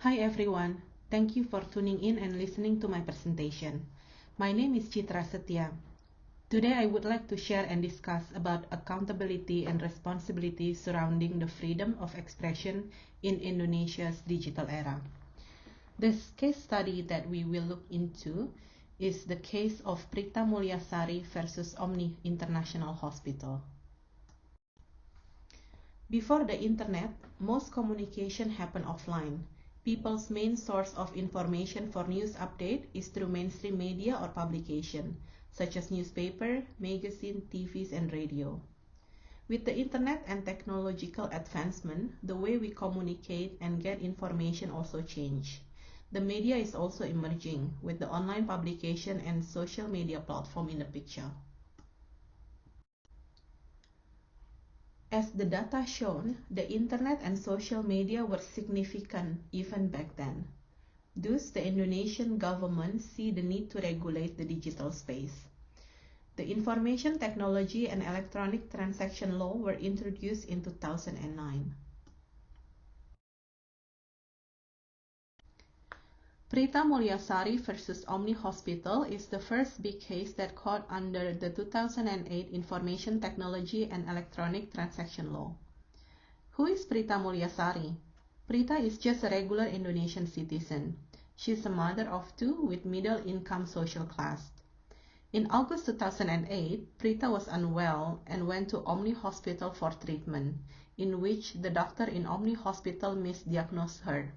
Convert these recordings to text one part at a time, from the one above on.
Hi everyone, thank you for tuning in and listening to my presentation. My name is Citra Setya. Today I would like to share and discuss about accountability and responsibility surrounding the freedom of expression in Indonesia's digital era. This case study that we will look into is the case of Prita Mulyasari versus Omni International Hospital. Before the internet, most communication happened offline. People's main source of information for news update is through mainstream media or publication, such as newspaper, magazine, TVs, and radio. With the internet and technological advancement, the way we communicate and get information also changed. The media is also emerging, with the online publication and social media platform in the picture. As the data shown, the internet and social media were significant even back then. Thus, the Indonesian government see the need to regulate the digital space. The Information Technology and Electronic Transaction Law were introduced in 2009. Prita Mulyasari versus Omni Hospital is the first big case that caught under the 2008 Information Technology and Electronic Transaction Law. Who is Prita Mulyasari? Prita is just a regular Indonesian citizen. She is a mother of two with middle-income social class. In August 2008, Prita was unwell and went to Omni Hospital for treatment, in which the doctor in Omni Hospital misdiagnosed her.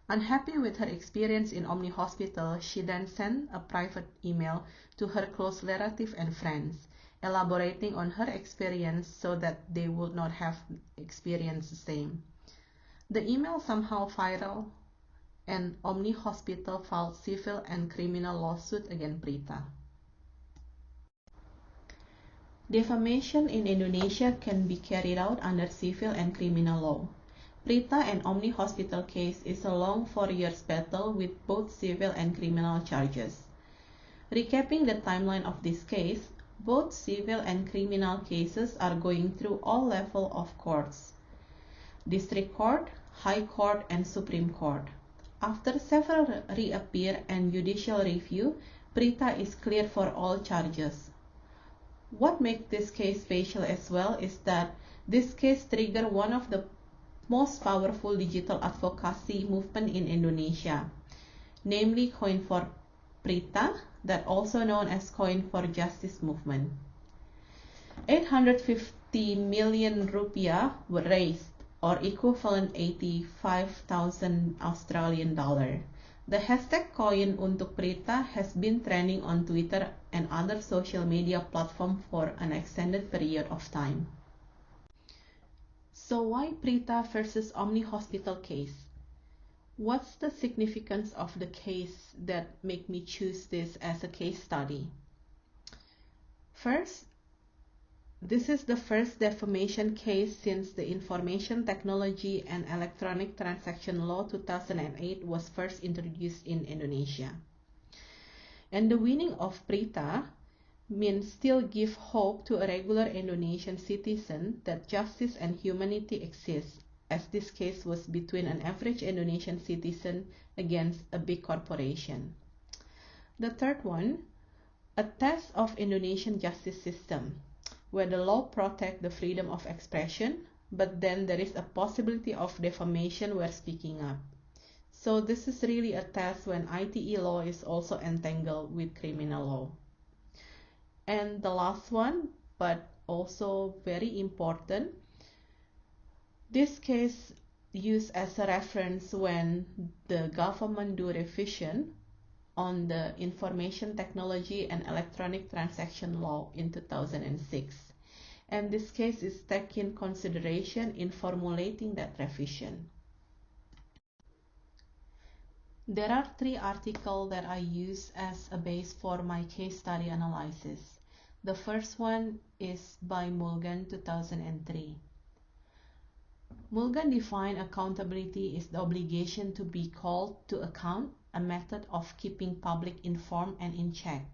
Unhappy with her experience in Omni Hospital, she then sent a private email to her close relatives and friends, elaborating on her experience so that they would not have experienced the same. The email somehow viral, and Omni Hospital filed civil and criminal lawsuit against Prita. Defamation in Indonesia can be carried out under civil and criminal law. Prita and Omni Hospital case is a long 4 years battle with both civil and criminal charges. Recapping the timeline of this case, both civil and criminal cases are going through all levels of courts: District Court, High Court, and Supreme Court. After several reappear and judicial review, Prita is cleared for all charges. What makes this case special as well is that this case triggered one of the most powerful digital advocacy movement in Indonesia, namely Coin for Prita, that also known as Coin for Justice movement. 850 million rupiah were raised, or equivalent 85,000 Australian dollar. The hashtag Coin untuk Prita has been trending on Twitter and other social media platforms for an extended period of time. So why Prita versus Omni Hospital case? What's the significance of the case that make me choose this as a case study? First, this is the first defamation case since the Information Technology and Electronic Transaction Law 2008 was first introduced in Indonesia. And the winning of Prita means still give hope to a regular Indonesian citizen that justice and humanity exist, as this case was between an average Indonesian citizen against a big corporation. The third one, a test of Indonesian justice system, where the law protects the freedom of expression, but then there is a possibility of defamation where speaking up. So this is really a test when ITE law is also entangled with criminal law. And the last one, but also very important, this case used as a reference when the government do revision on the Information Technology and Electronic Transaction Law in 2006. And this case is taken in consideration in formulating that revision. There are 3 articles that I use as a base for my case study analysis. The first one is by Mulgan 2003. Mulgan defined accountability is the obligation to be called to account, a method of keeping public informed and in check.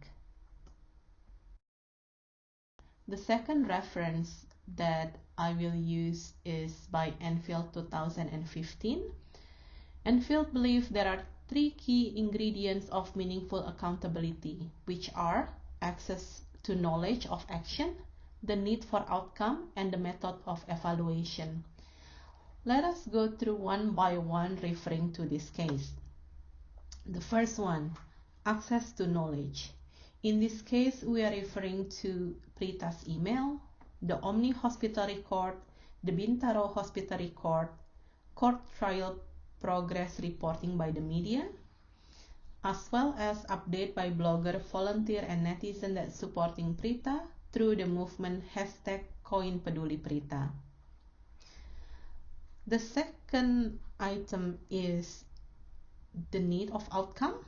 The second reference that I will use is by Enfield 2015. Enfield believes there are three key ingredients of meaningful accountability, which are access to knowledge of action, the need for outcome, and the method of evaluation. Let us go through one by one referring to this case. The first one, access to knowledge. In this case, we are referring to Prita's email, the Omni Hospital record, the Bintaro Hospital record, court trial progress reporting by the media, as well as update by blogger, volunteer, and netizen that supporting Prita through the movement hashtag #KoinPeduliPrita. The second item is the need of outcome.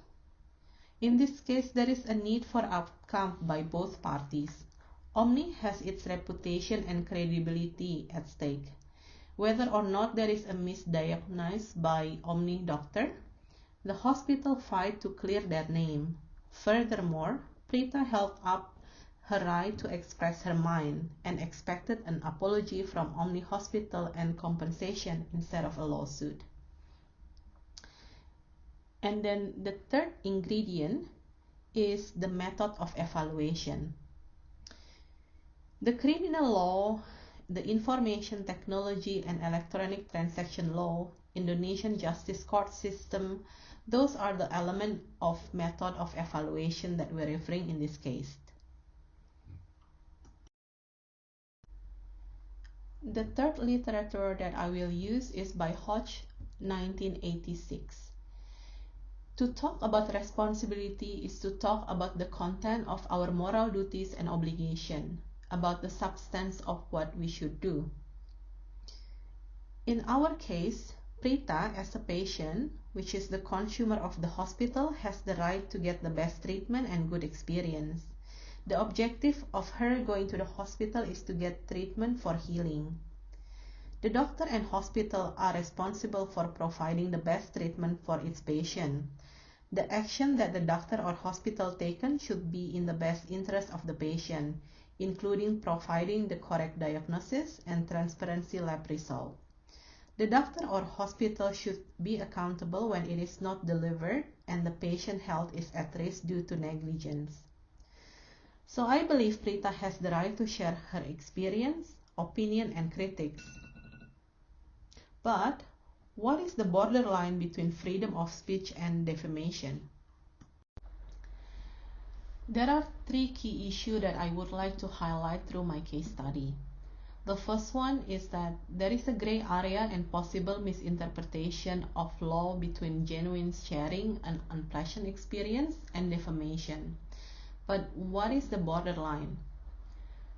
In this case, there is a need for outcome by both parties. Omni has its reputation and credibility at stake. Whether or not there is a misdiagnosis by Omni doctor, the hospital fight to clear their name. Furthermore, Prita held up her right to express her mind and expected an apology from Omni Hospital and compensation instead of a lawsuit. And then the third ingredient is the method of evaluation. The criminal law, the information technology and electronic transaction law, Indonesian justice court system, those are the elements of method of evaluation that we're referring in this case. The third literature that I will use is by Hodge, 1986. To talk about responsibility is to talk about the content of our moral duties and obligation, about the substance of what we should do. In our case, Prita, as a patient, which is the consumer of the hospital, has the right to get the best treatment and good experience. The objective of her going to the hospital is to get treatment for healing. The doctor and hospital are responsible for providing the best treatment for its patient. The action that the doctor or hospital taken should be in the best interest of the patient, including providing the correct diagnosis and transparency lab result. The doctor or hospital should be accountable when it is not delivered and the patient health is at risk due to negligence. So I believe Prita has the right to share her experience, opinion, and critics. But what is the borderline between freedom of speech and defamation? There are three key issues that I would like to highlight through my case study. The first one is that there is a gray area and possible misinterpretation of law between genuine sharing an unpleasant experience and defamation. But what is the borderline?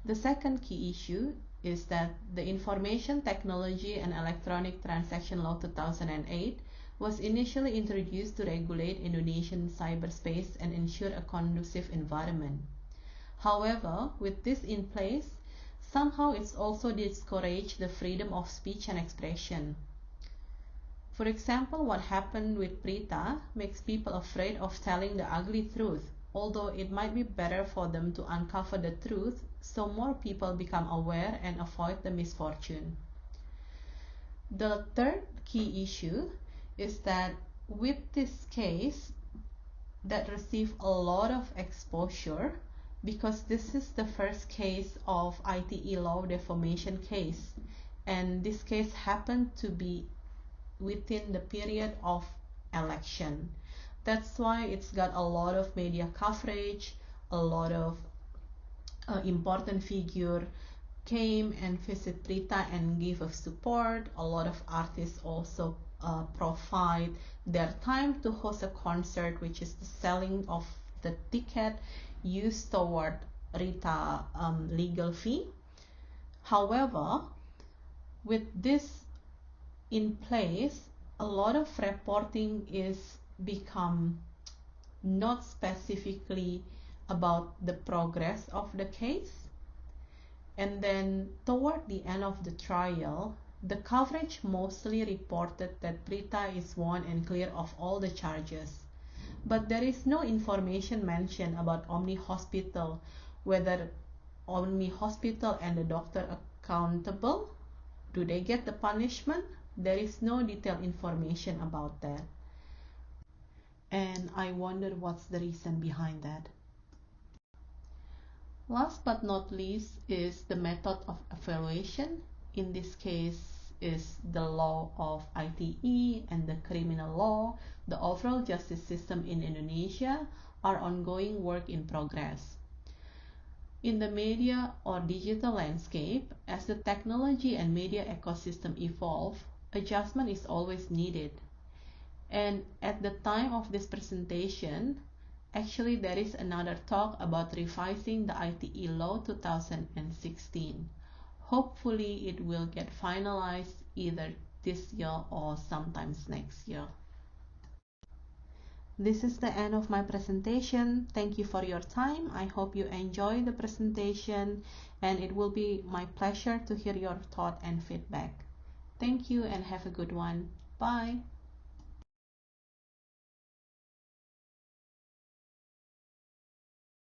The second key issue is that the Information Technology and Electronic Transaction Law 2008 was initially introduced to regulate Indonesian cyberspace and ensure a conducive environment. However, with this in place, somehow it's also discouraged the freedom of speech and expression. For example, what happened with Prita makes people afraid of telling the ugly truth, although it might be better for them to uncover the truth so more people become aware and avoid the misfortune. The third key issue is that with this case that received a lot of exposure, because this is the first case of ITE law defamation case, and this case happened to be within the period of election. That's why it's got a lot of media coverage, a lot of important figure came and visit Prita and gave us support. A lot of artists also provide their time to host a concert, which is the selling of the ticket used toward Rita legal fee. However, with this in place, a lot of reporting is become not specifically about the progress of the case. And then toward the end of the trial, the coverage mostly reported that Prita is won and clear of all the charges. But there is no information mentioned about Omni Hospital, whether Omni Hospital and the doctor accountable. Do they get the punishment? There is no detailed information about that. And I wonder what's the reason behind that. Last but not least is the method of evaluation. In this case is the law of ITE and the criminal law. The overall justice system in Indonesia are ongoing work in progress. In the media or digital landscape, as the technology and media ecosystem evolve, adjustment is always needed. And at the time of this presentation, actually there is another talk about revising the ITE law 2016. Hopefully it will get finalized either this year or sometimes next year. This is the end of my presentation. Thank you for your time. I hope you enjoy the presentation, and it will be my pleasure to hear your thought and feedback. Thank you and have a good one. Bye.